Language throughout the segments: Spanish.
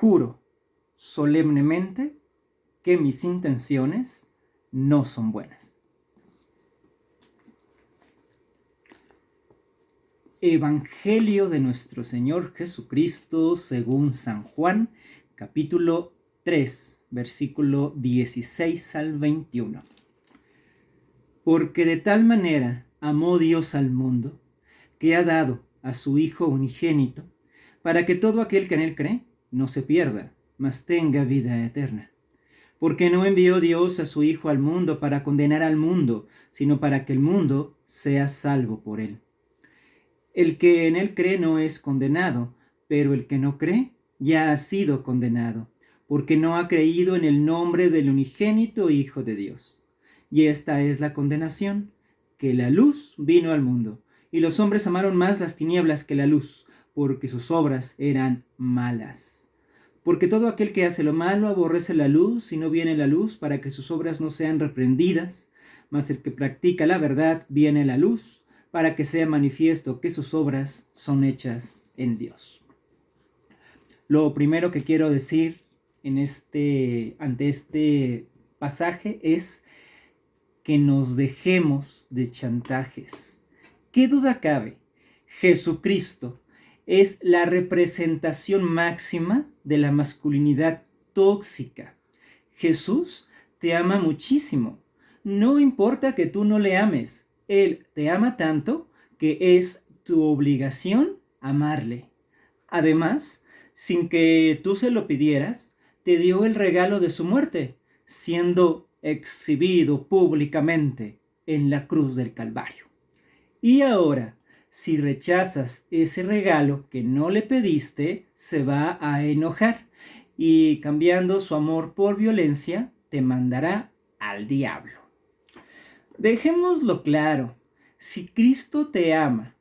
Juro solemnemente que mis intenciones no son buenas. Evangelio de nuestro Señor Jesucristo según San Juan, capítulo 3, versículo 16 al 21. Porque de tal manera amó Dios al mundo, que ha dado a su Hijo unigénito, para que todo aquel que en él cree no se pierda, mas tenga vida eterna. Porque no envió Dios a su Hijo al mundo para condenar al mundo, sino para que el mundo sea salvo por él. El que en él cree no es condenado, pero el que no cree ya ha sido condenado, porque no ha creído en el nombre del unigénito Hijo de Dios. Y esta es la condenación, que la luz vino al mundo, y los hombres amaron más las tinieblas que la luz, porque sus obras eran malas. Porque todo aquel que hace lo malo aborrece la luz y no viene la luz para que sus obras no sean reprendidas, mas el que practica la verdad viene la luz para que sea manifiesto que sus obras son hechas en Dios. Lo primero que quiero decir ante este pasaje es que nos dejemos de chantajes. ¿Qué duda cabe? Jesucristo es la representación máxima de la masculinidad tóxica. Jesús te ama muchísimo. No importa que tú no le ames. Él te ama tanto que es tu obligación amarle. Además, sin que tú se lo pidieras, te dio el regalo de su muerte, siendo exhibido públicamente en la cruz del Calvario. Y ahora, si rechazas ese regalo que no le pediste, se va a enojar y, cambiando su amor por violencia, te mandará al diablo. Dejémoslo claro, si Cristo te ama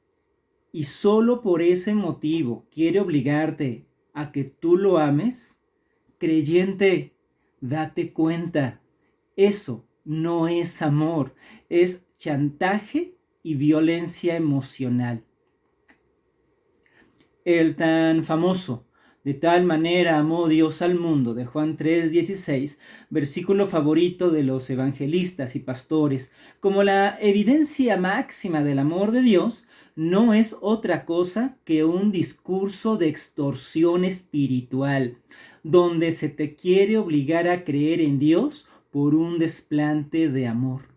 y solo por ese motivo quiere obligarte a que tú lo ames, creyente, date cuenta, eso no es amor, es chantaje y violencia emocional. El tan famoso "de tal manera amó Dios al mundo" de Juan 3:16, versículo favorito de los evangelistas y pastores, como la evidencia máxima del amor de Dios, no es otra cosa que un discurso de extorsión espiritual, donde se te quiere obligar a creer en Dios por un desplante de amor.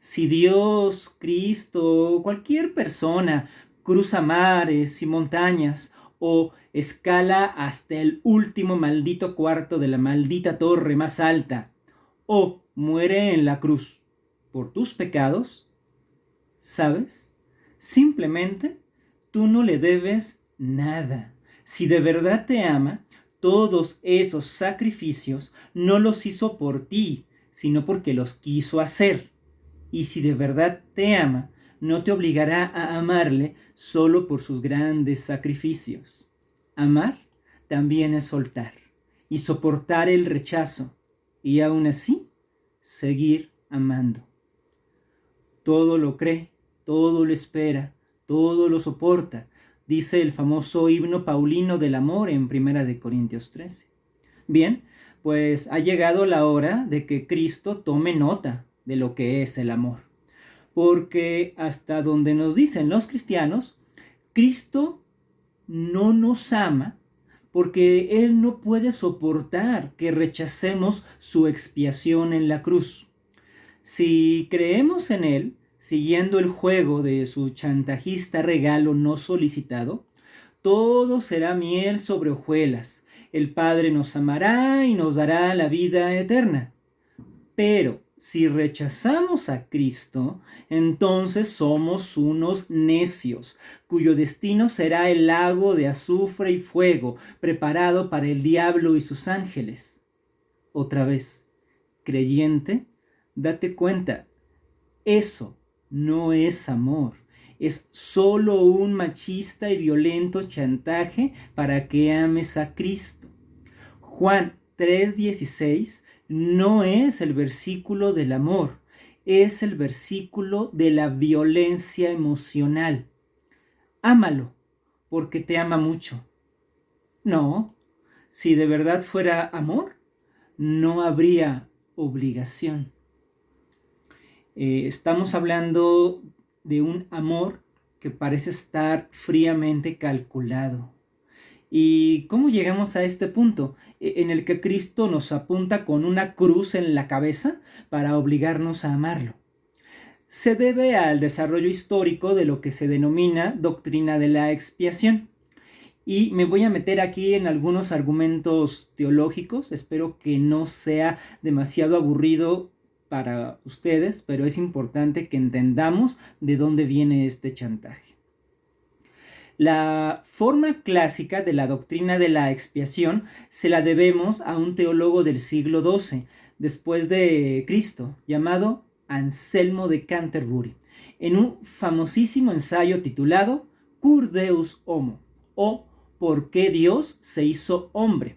Si Dios, Cristo o cualquier persona cruza mares y montañas o escala hasta el último maldito cuarto de la maldita torre más alta o muere en la cruz por tus pecados, ¿sabes? Simplemente tú no le debes nada. Si de verdad te ama, todos esos sacrificios no los hizo por ti, sino porque los quiso hacer. Y si de verdad te ama, no te obligará a amarle solo por sus grandes sacrificios. Amar también es soltar y soportar el rechazo y aún así seguir amando. Todo lo cree, todo lo espera, todo lo soporta, dice el famoso himno paulino del amor en 1 Corintios 13. Bien, pues ha llegado la hora de que Cristo tome nota de lo que es el amor. Porque hasta donde nos dicen los cristianos, Cristo no nos ama porque Él no puede soportar que rechacemos su expiación en la cruz. Si creemos en Él, siguiendo el juego de su chantajista regalo no solicitado, todo será miel sobre hojuelas. El Padre nos amará y nos dará la vida eterna. Pero si rechazamos a Cristo, entonces somos unos necios, cuyo destino será el lago de azufre y fuego, preparado para el diablo y sus ángeles. Otra vez, creyente, date cuenta, eso no es amor, es solo un machista y violento chantaje para que ames a Cristo. Juan 3:16 no es el versículo del amor, es el versículo de la violencia emocional. Ámalo, porque te ama mucho. No, Si de verdad fuera amor, no habría obligación. Estamos hablando de un amor que parece estar fríamente calculado. ¿Y cómo llegamos a este punto en el que Cristo nos apunta con una cruz en la cabeza para obligarnos a amarlo? Se debe al desarrollo histórico de lo que se denomina doctrina de la expiación. Y me voy a meter aquí en algunos argumentos teológicos. Espero que no sea demasiado aburrido para ustedes, pero es importante que entendamos de dónde viene este chantaje. La forma clásica de la doctrina de la expiación se la debemos a un teólogo del siglo XII, después de Cristo, llamado Anselmo de Canterbury, en un famosísimo ensayo titulado Cur Deus Homo, o ¿Por qué Dios se hizo hombre?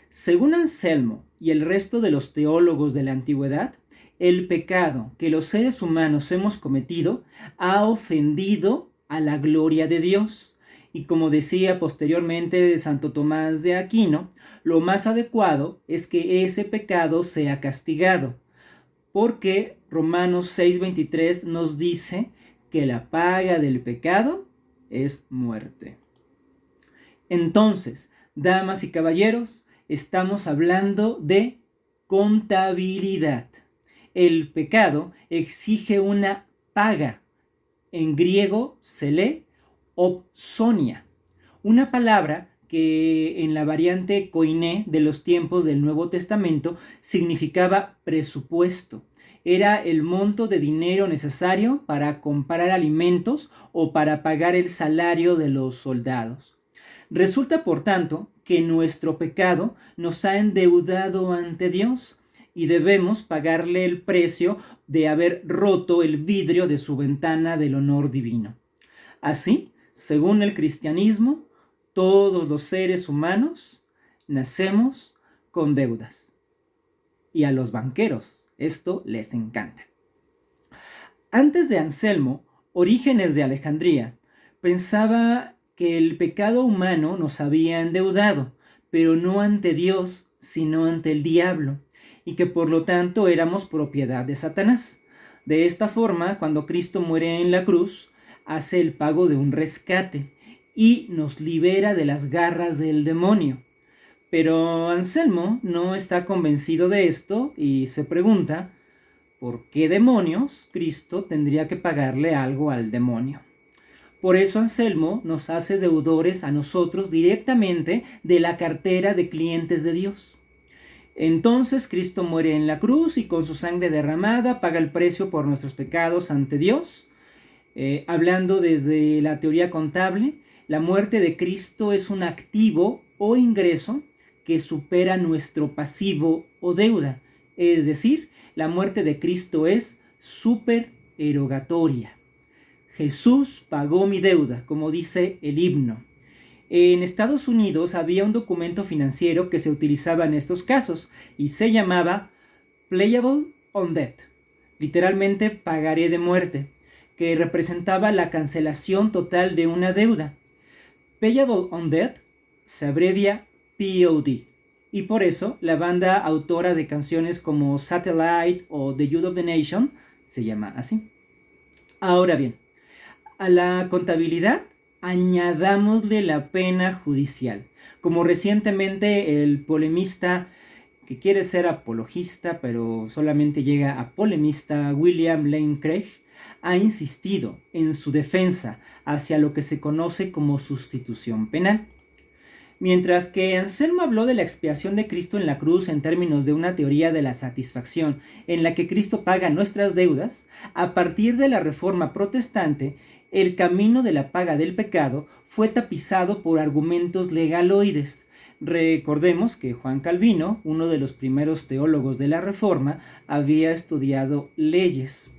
Según Anselmo y el resto de los teólogos de la antigüedad, el pecado que los seres humanos hemos cometido ha ofendido a la gloria de Dios. Y como decía posteriormente Santo Tomás de Aquino, lo más adecuado es que ese pecado sea castigado, porque Romanos 6:23 nos dice que la paga del pecado es muerte. Entonces, damas y caballeros, estamos hablando de contabilidad. El pecado exige una paga. En griego se lee opsonia, una palabra que en la variante koiné de los tiempos del Nuevo Testamento significaba presupuesto. Era el monto de dinero necesario para comprar alimentos o para pagar el salario de los soldados. Resulta, por tanto, que nuestro pecado nos ha endeudado ante Dios y debemos pagarle el precio de haber roto el vidrio de su ventana del honor divino. Así, según el cristianismo, todos los seres humanos nacemos con deudas. Y a los banqueros esto les encanta. Antes de Anselmo, Orígenes de Alejandría pensaba que el pecado humano nos había endeudado, pero no ante Dios, sino ante el diablo, y que por lo tanto éramos propiedad de Satanás. De esta forma, cuando Cristo muere en la cruz, hace el pago de un rescate y nos libera de las garras del demonio. Pero Anselmo no está convencido de esto y se pregunta, ¿por qué demonios Cristo tendría que pagarle algo al demonio? Por eso Anselmo nos hace deudores a nosotros directamente de la cartera de clientes de Dios. Entonces Cristo muere en la cruz y con su sangre derramada paga el precio por nuestros pecados ante Dios. Hablando desde la teoría contable, la muerte de Cristo es un activo o ingreso que supera nuestro pasivo o deuda. Es decir, la muerte de Cristo es supererogatoria. Jesús pagó mi deuda, como dice el himno. En Estados Unidos había un documento financiero que se utilizaba en estos casos y se llamaba Payable on Debt, literalmente pagaré de muerte, que representaba la cancelación total de una deuda. Payable on Debt se abrevia POD, y por eso la banda autora de canciones como Satellite o The Youth of the Nation se llama así. Ahora bien, a la contabilidad añadámosle la pena judicial, como recientemente el polemista que quiere ser apologista pero solamente llega a polemista, William Lane Craig, ha insistido en su defensa hacia lo que se conoce como sustitución penal. Mientras que Anselmo habló de la expiación de Cristo en la cruz en términos de una teoría de la satisfacción en la que Cristo paga nuestras deudas, a partir de la Reforma Protestante, el camino de la paga del pecado fue tapizado por argumentos legaloides. Recordemos que Juan Calvino, uno de los primeros teólogos de la Reforma, había estudiado leyes.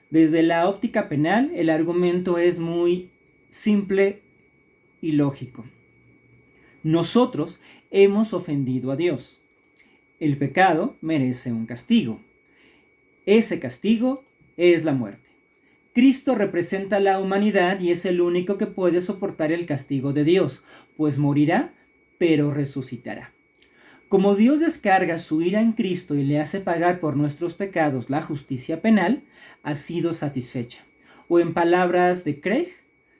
Desde la óptica penal, el argumento es muy simple y lógico. Nosotros hemos ofendido a Dios. El pecado merece un castigo. Ese castigo es la muerte. Cristo representa la humanidad y es el único que puede soportar el castigo de Dios, pues morirá pero resucitará. Como Dios descarga su ira en Cristo y le hace pagar por nuestros pecados la justicia penal, ha sido satisfecha. O en palabras de Craig,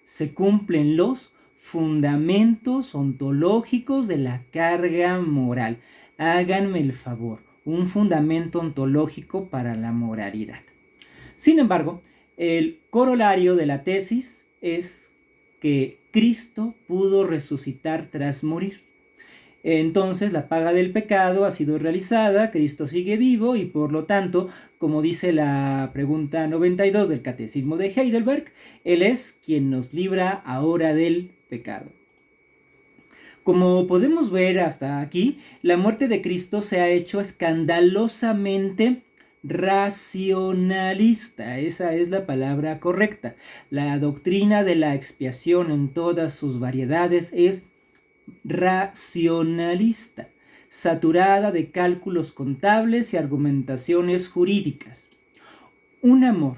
se cumplen los fundamentos ontológicos de la carga moral. Háganme el favor, un fundamento ontológico para la moralidad. Sin embargo, el corolario de la tesis es que Cristo pudo resucitar tras morir. Entonces la paga del pecado ha sido realizada, Cristo sigue vivo y por lo tanto, como dice la pregunta 92 del Catecismo de Heidelberg, Él es quien nos libra ahora del pecado. Como podemos ver hasta aquí, la muerte de Cristo se ha hecho escandalosamente racionalista. Esa es la palabra correcta. La doctrina de la expiación en todas sus variedades es racionalista, saturada de cálculos contables y argumentaciones jurídicas. Un amor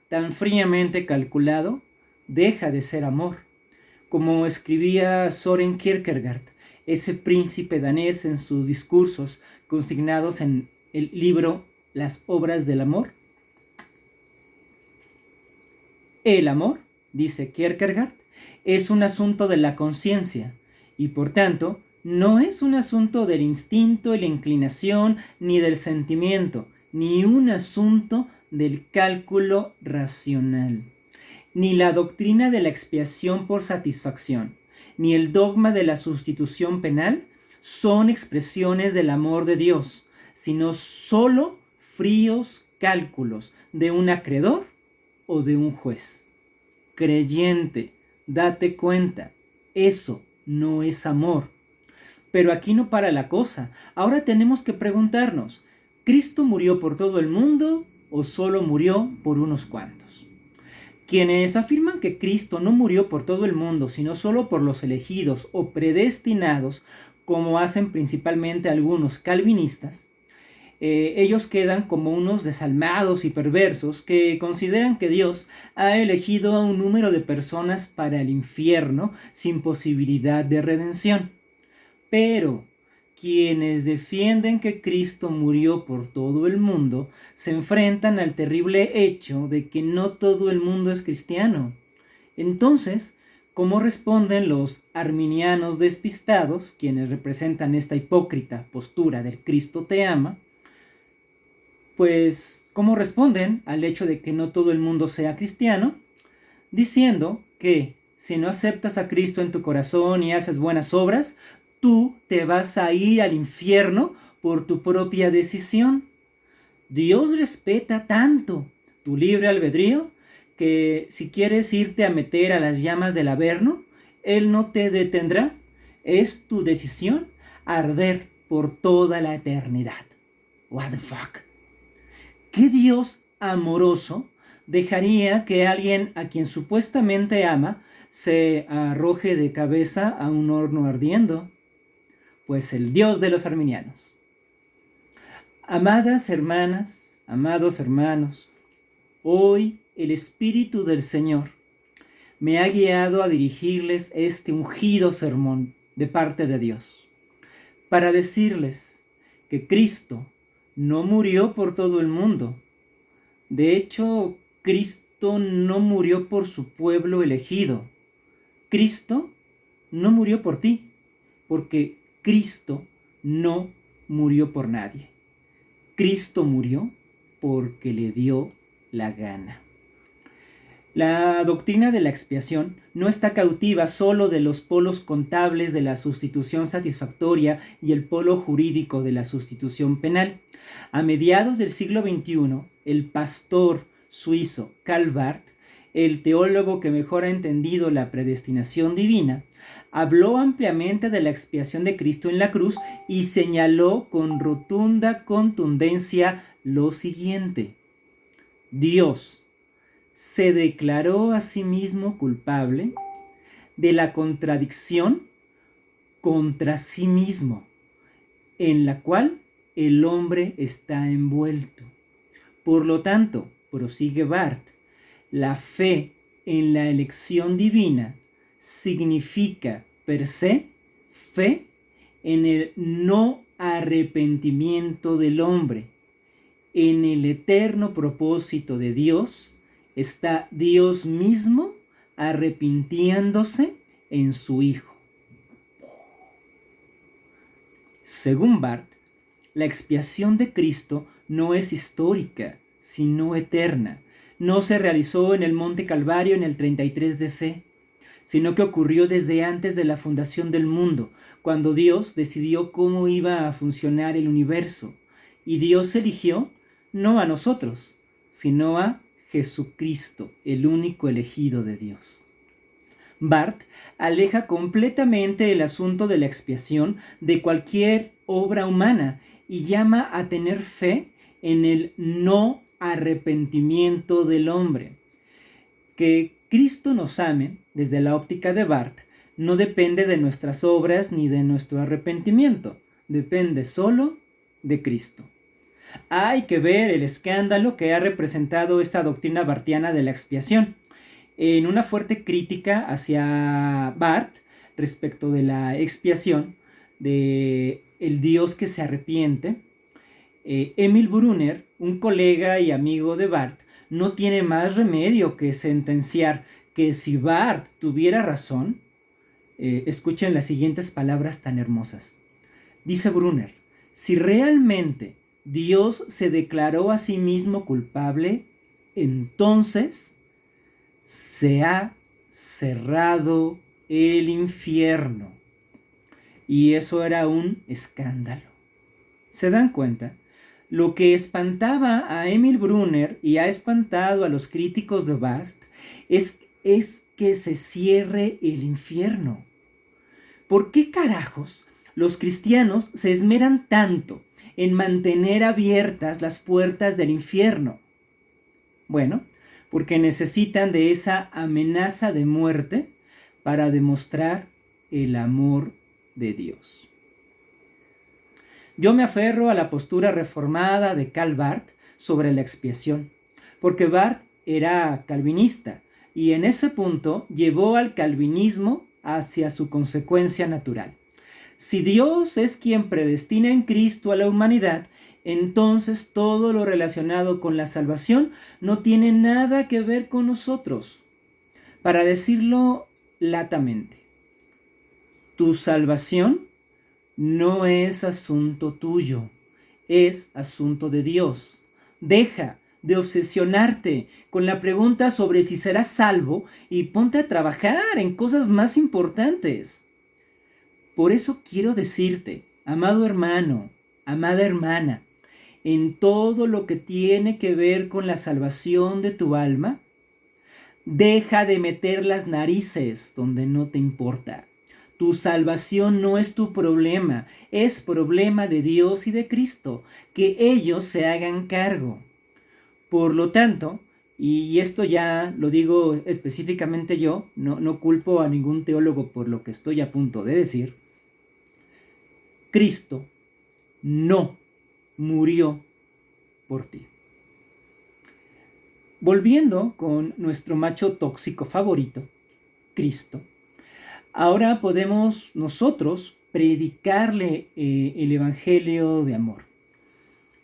tan fríamente calculado deja de ser amor. Como escribía Søren Kierkegaard, ese príncipe danés en sus discursos consignados en el libro Las obras del amor. El amor, dice Kierkegaard, es un asunto de la conciencia y por tanto no es un asunto del instinto y la inclinación ni del sentimiento, ni un asunto del cálculo racional. Ni la doctrina de la expiación por satisfacción, ni el dogma de la sustitución penal son expresiones del amor de Dios, sino solo fríos cálculos de un acreedor o de un juez. Creyente, date cuenta, eso no es amor. Pero aquí no para la cosa. Ahora tenemos que preguntarnos, ¿Cristo murió por todo el mundo o solo murió por unos cuantos? Quienes afirman que Cristo no murió por todo el mundo, sino solo por los elegidos o predestinados, como hacen principalmente algunos calvinistas, ellos quedan como unos desalmados y perversos que consideran que Dios ha elegido a un número de personas para el infierno sin posibilidad de redención. Pero quienes defienden que Cristo murió por todo el mundo se enfrentan al terrible hecho de que no todo el mundo es cristiano. Entonces, ¿cómo responden los arminianos despistados, quienes representan esta hipócrita postura del Cristo te ama? Pues, ¿cómo responden al hecho de que no todo el mundo sea cristiano? Diciendo que si no aceptas a Cristo en tu corazón y haces buenas obras, tú te vas a ir al infierno por tu propia decisión. Dios respeta tanto tu libre albedrío que si quieres irte a meter a las llamas del Averno, Él no te detendrá. Es tu decisión arder por toda la eternidad. What the fuck? ¿Qué Dios amoroso dejaría que alguien a quien supuestamente ama se arroje de cabeza a un horno ardiendo? Pues el Dios de los arminianos. Amadas hermanas, amados hermanos, hoy el Espíritu del Señor me ha guiado a dirigirles este ungido sermón de parte de Dios, para decirles que Cristo no murió por todo el mundo. De hecho, Cristo no murió por su pueblo elegido. Cristo no murió por ti, porque Cristo no murió por nadie. Cristo murió porque le dio la gana. La doctrina de la expiación no está cautiva solo de los polos contables de la sustitución satisfactoria y el polo jurídico de la sustitución penal. A mediados del siglo XXI, el pastor suizo Karl Barth, el teólogo que mejor ha entendido la predestinación divina, habló ampliamente de la expiación de Cristo en la cruz y señaló con rotunda contundencia lo siguiente: Dios se declaró a sí mismo culpable de la contradicción contra sí mismo, en la cual el hombre está envuelto. Por lo tanto, prosigue Barth, la fe en la elección divina significa per se fe en el no arrepentimiento del hombre. En el eterno propósito de Dios está Dios mismo arrepintiéndose en su Hijo. Según Barth, la expiación de Cristo no es histórica, sino eterna. No se realizó en el Monte Calvario en el 33 DC, sino que ocurrió desde antes de la fundación del mundo, cuando Dios decidió cómo iba a funcionar el universo. Y Dios eligió no a nosotros, sino a Jesucristo, el único elegido de Dios. Barth aleja completamente el asunto de la expiación de cualquier obra humana y llama a tener fe en el no arrepentimiento del hombre. Que Cristo nos ame, desde la óptica de Barth, no depende de nuestras obras ni de nuestro arrepentimiento, depende solo de Cristo. Hay que ver el escándalo que ha representado esta doctrina barthiana de la expiación. En una fuerte crítica hacia Barth respecto de la expiación, de el Dios que se arrepiente, Emil Brunner, un colega y amigo de Barth, no tiene más remedio que sentenciar que si Barth tuviera razón, escuchen las siguientes palabras tan hermosas. Dice Brunner, si realmente Dios se declaró a sí mismo culpable, entonces se ha cerrado el infierno. Y eso era un escándalo. ¿Se dan cuenta? Lo que espantaba a Emil Brunner y ha espantado a los críticos de Barth es que se cierre el infierno. ¿Por qué carajos los cristianos se esmeran tanto en mantener abiertas las puertas del infierno? Bueno, porque necesitan de esa amenaza de muerte para demostrar el amor de Dios. Yo me aferro a la postura reformada de Karl Barth sobre la expiación, porque Barth era calvinista y en ese punto llevó al calvinismo hacia su consecuencia natural. Si Dios es quien predestina en Cristo a la humanidad, entonces todo lo relacionado con la salvación no tiene nada que ver con nosotros. Para decirlo latamente, tu salvación no es asunto tuyo, es asunto de Dios. Deja de obsesionarte con la pregunta sobre si serás salvo y ponte a trabajar en cosas más importantes. Por eso quiero decirte, amado hermano, amada hermana, en todo lo que tiene que ver con la salvación de tu alma, deja de meter las narices donde no te importa. Tu salvación no es tu problema, es problema de Dios y de Cristo, que ellos se hagan cargo. Por lo tanto, y esto ya lo digo específicamente yo, no culpo a ningún teólogo por lo que estoy a punto de decir, Cristo no murió por ti. Volviendo con nuestro macho tóxico favorito, Cristo, ahora podemos nosotros predicarle el evangelio de amor.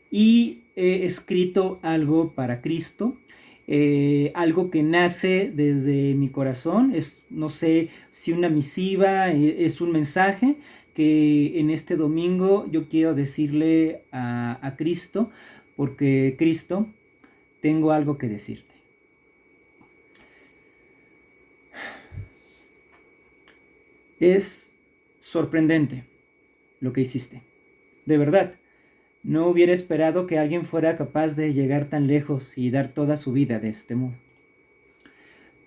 Y he escrito algo para Cristo, algo que nace desde mi corazón. No sé si una misiva, es un mensaje que en este domingo yo quiero decirle a Cristo, porque Cristo, tengo algo que decirte. Es sorprendente lo que hiciste. De verdad, no hubiera esperado que alguien fuera capaz de llegar tan lejos y dar toda su vida de este modo.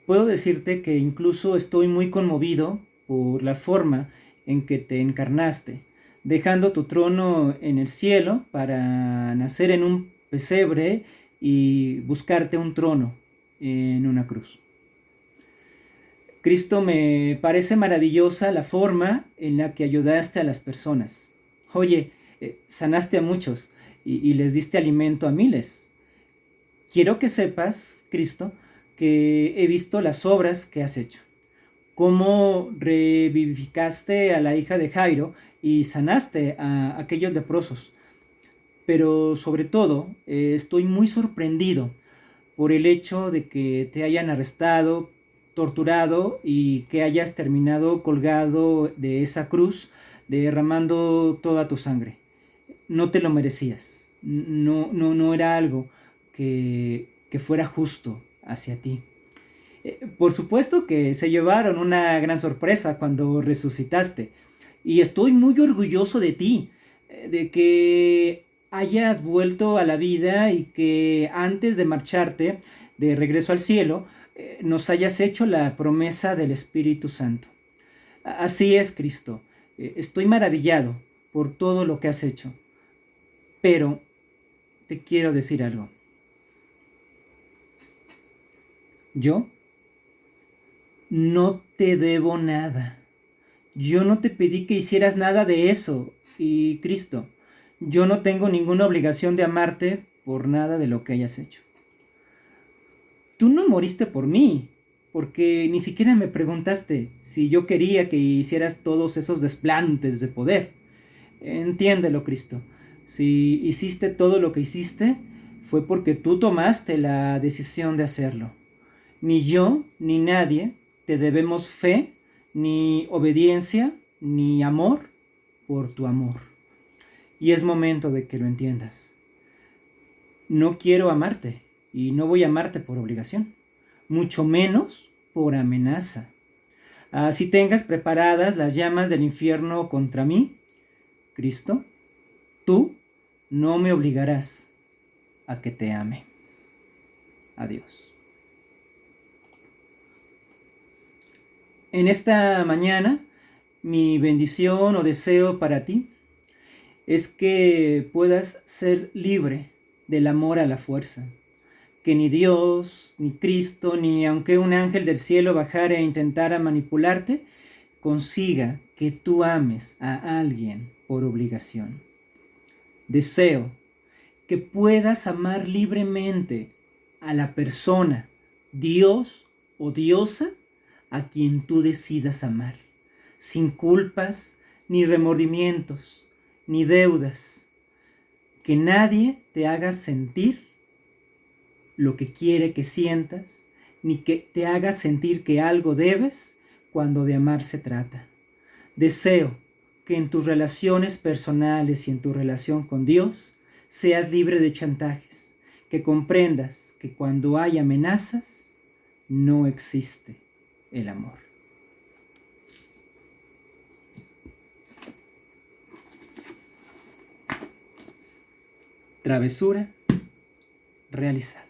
Puedo decirte que incluso estoy muy conmovido por la forma en que te encarnaste, dejando tu trono en el cielo para nacer en un pesebre y buscarte un trono en una cruz. Cristo, me parece maravillosa la forma en la que ayudaste a las personas. Oye, sanaste a muchos y les diste alimento a miles. Quiero que sepas, Cristo, que he visto las obras que has hecho. cómo revivificaste a la hija de Jairo y sanaste a aquellos leprosos. Pero sobre todo, estoy muy sorprendido por el hecho de que te hayan arrestado, torturado y que hayas terminado colgado de esa cruz, derramando toda tu sangre. No te lo merecías. No era algo que fuera justo hacia ti. Por supuesto que se llevaron una gran sorpresa cuando resucitaste. Y estoy muy orgulloso de ti, de que hayas vuelto a la vida y que antes de marcharte de regreso al cielo, nos hayas hecho la promesa del Espíritu Santo. Así es, Cristo. Estoy maravillado por todo lo que has hecho. Pero te quiero decir algo. Yo no te debo nada. Yo no te pedí que hicieras nada de eso. Y Cristo, yo no tengo ninguna obligación de amarte por nada de lo que hayas hecho. Tú no moriste por mí, porque ni siquiera me preguntaste si yo quería que hicieras todos esos desplantes de poder. Entiéndelo, Cristo. Si hiciste todo lo que hiciste, fue porque tú tomaste la decisión de hacerlo. Ni yo, ni nadie te debemos fe, ni obediencia, ni amor por tu amor. Y es momento de que lo entiendas. No quiero amarte y no voy a amarte por obligación, mucho menos por amenaza. Así tengas preparadas las llamas del infierno contra mí, Cristo, tú no me obligarás a que te ame. Adiós. En esta mañana, mi bendición o deseo para ti es que puedas ser libre del amor a la fuerza. Que ni Dios, ni Cristo, ni aunque un ángel del cielo bajara e intentara manipularte, consiga que tú ames a alguien por obligación. Deseo que puedas amar libremente a la persona, Dios o diosa, a quien tú decidas amar, sin culpas, ni remordimientos, ni deudas. Que nadie te haga sentir lo que quiere que sientas, ni que te haga sentir que algo debes cuando de amar se trata. Deseo que en tus relaciones personales y en tu relación con Dios seas libre de chantajes, que comprendas que cuando hay amenazas no existe el amor. Travesura realizada.